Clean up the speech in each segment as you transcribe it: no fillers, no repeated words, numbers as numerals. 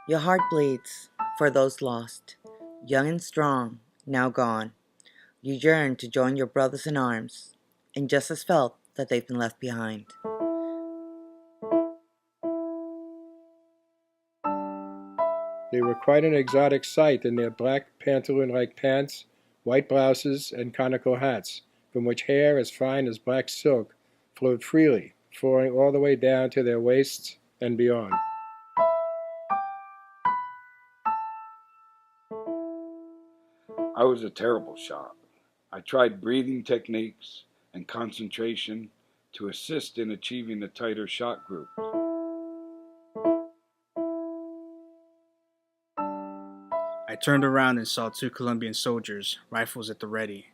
Your heart bleeds for those lost, young and strong, now gone. You yearn to join your brothers in arms, and just as felt that they've been left behind. They were quite an exotic sight in their black pantaloon-like pants, white blouses, and conical hats, from which hair as fine as black silk flowed freely, falling all the way down to their waists and beyond. I was a terrible shot. I tried breathing techniques and concentration to assist in achieving the tighter shot groups. I turned around and saw two Colombian soldiers, rifles at the ready.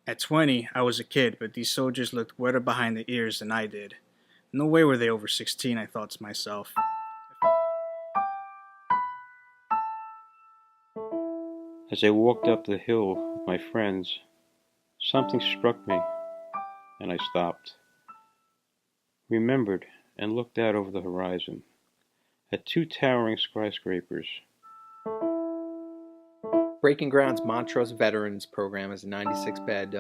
At 20, I was a kid, but these soldiers looked wetter behind the ears than I did. No way were they over 16, I thought to myself. As I walked up the hill with my friends, something struck me, and I stopped, remembered, and looked out over the horizon at two towering skyscrapers. Breaking Ground's Montrose Veterans Program is a 96-bed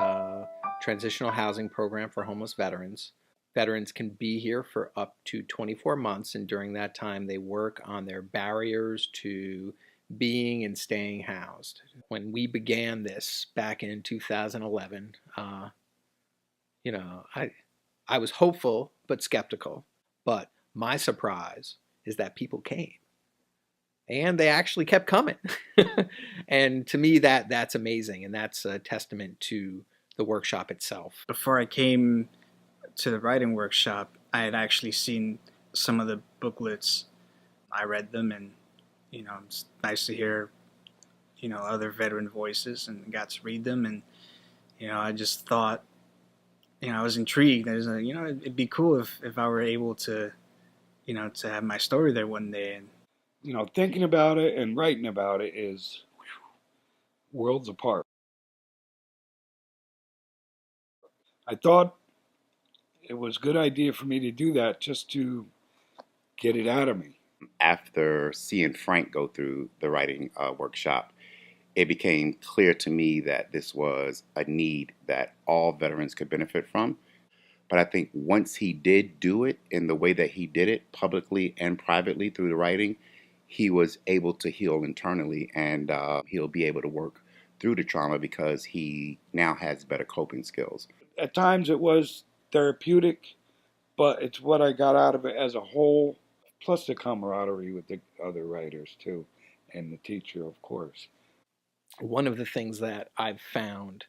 transitional housing program for homeless veterans. Veterans can be here for up to 24 months, and during that time they work on their barriers to being and staying housed. When we began this back in 2011, I was hopeful but skeptical. But my surprise is that people came. And they actually kept coming. And to me, that's amazing. And that's a testament to the workshop itself. Before I came to the writing workshop, I had actually seen some of the booklets. I read them, and it's nice to hear other veteran voices, and got to read them. And I just thought, I was intrigued. I was like, it'd be cool if I were able to to have my story there one day. And Thinking about it and writing about it is worlds apart. I thought it was a good idea for me to do that just to get it out of me. After seeing Frank go through the writing workshop, it became clear to me that this was a need that all veterans could benefit from. But I think once he did do it in the way that he did it, publicly and privately through the writing, he was able to heal internally, and he'll be able to work through the trauma because he now has better coping skills. At times it was therapeutic, but it's what I got out of it as a whole, plus the camaraderie with the other writers too, and the teacher, of course. One of the things that I've found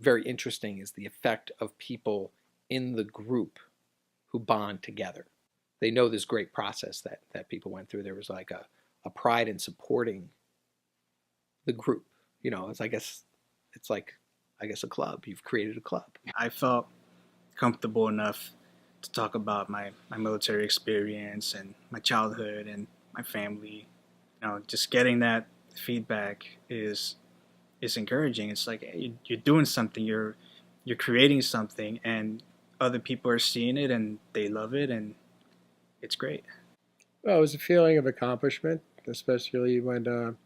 very interesting is the effect of people in the group who bond together. They know this great process that people went through. There was like a pride in supporting the group. It's like a club. You've created a club. I felt comfortable enough to talk about my military experience and my childhood and my family. Just getting that feedback is encouraging. It's like, hey, you're doing something, you're creating something, and other people are seeing it and they love it, and it's great. Well, it was a feeling of accomplishment, especially when,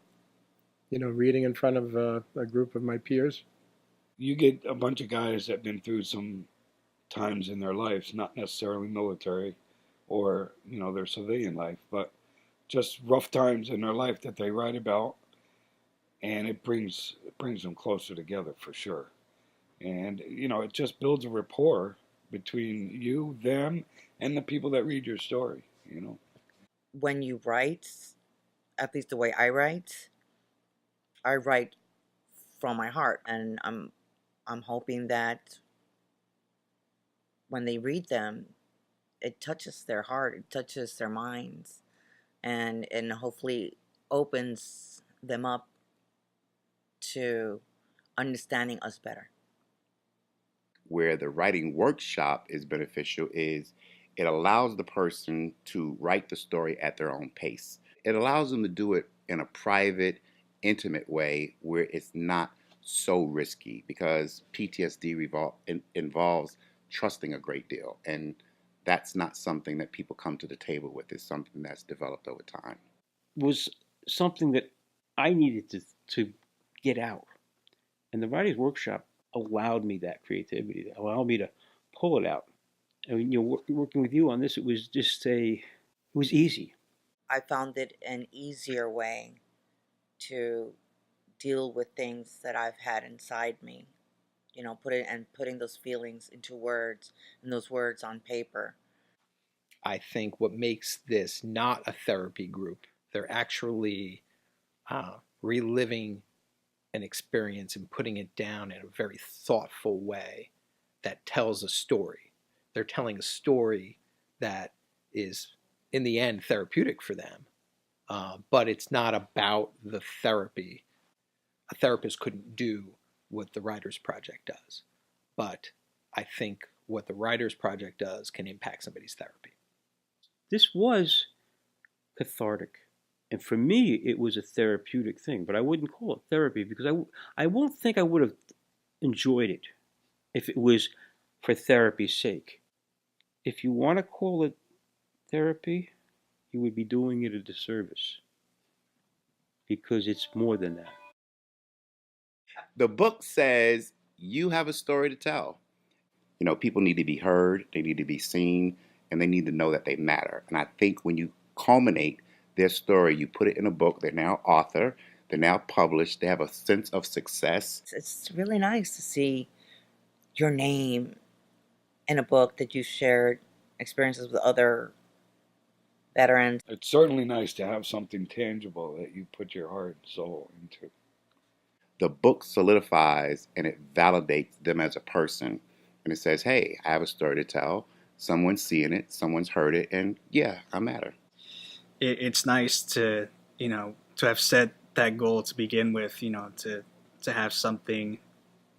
reading in front of a group of my peers. You get a bunch of guys that have been through some times in their lives, not necessarily military or, their civilian life, but just rough times in their life that they write about, and it brings them closer together for sure. And, it just builds a rapport between you, them, and the people that read your story, When you write, at least the way I write from my heart, and I'm hoping that when they read them, it touches their heart, it touches their minds, and hopefully opens them up to understanding us better. Where the writing workshop is beneficial is it allows the person to write the story at their own pace. It allows them to do it in a private, intimate way where it's not so risky, because PTSD involves trusting a great deal, and that's not something that people come to the table with. It's something that's developed over time. was something that I needed to get out. And the writer's workshop allowed me that creativity, allowed me to pull it out. I mean, working with you on this, it was just it was easy. I found it an easier way to deal with things that I've had inside me. Putting those feelings into words and those words on paper. I think what makes this not a therapy group, they're actually reliving an experience and putting it down in a very thoughtful way that tells a story. They're telling a story that is, in the end, therapeutic for them, but it's not about the therapy. A therapist couldn't do what the Writers Project does, but I think what the Writers Project does can impact somebody's therapy. This was cathartic. And for me, it was a therapeutic thing, but I wouldn't call it therapy because I won't think I would have enjoyed it if it was for therapy's sake. If you want to call it therapy, you would be doing it a disservice because it's more than that. The book says you have a story to tell. People need to be heard, they need to be seen, and they need to know that they matter. And I think when you culminate their story, you put it in a book, they're now author, they're now published, they have a sense of success. It's really nice to see your name in a book that you shared experiences with other veterans. It's certainly nice to have something tangible that you put your heart and soul into. The book solidifies and it validates them as a person. And it says, hey, I have a story to tell. Someone's seeing it, someone's heard it, and yeah, I matter. It's nice to to have set that goal to begin with, to have something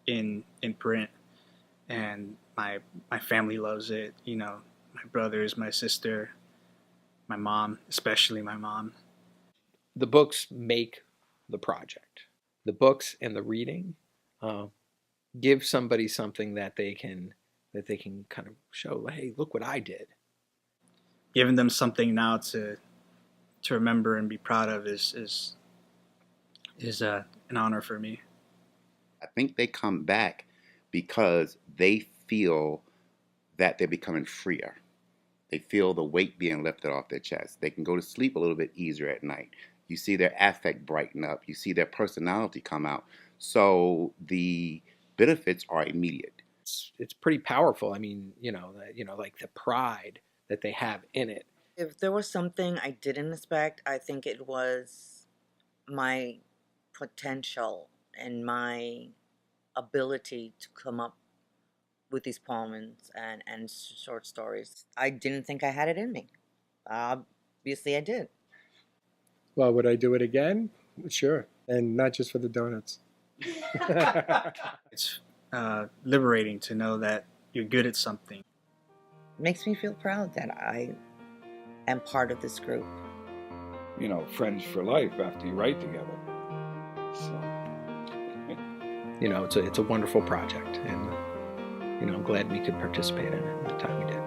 in print, and my family loves it. My brothers, my sister, my mom, especially my mom. The books make the project. The books and the reading give somebody something that they can kind of show. Hey, look what I did. Giving them something now to remember and be proud of is an honor for me. I think they come back because they feel that they're becoming freer. They feel the weight being lifted off their chest. They can go to sleep a little bit easier at night. You see their affect brighten up. You see their personality come out. So the benefits are immediate. It's pretty powerful. I mean, like the pride that they have in it. If there was something I didn't expect, I think it was my potential and my ability to come up with these poems and short stories. I didn't think I had it in me. Obviously, I did. Well, would I do it again? Sure. And not just for the donuts. It's liberating to know that you're good at something. It makes me feel proud that I am part of this group. Friends for life after you write together. So. It's a wonderful project, and I'm glad we could participate in it the time we did.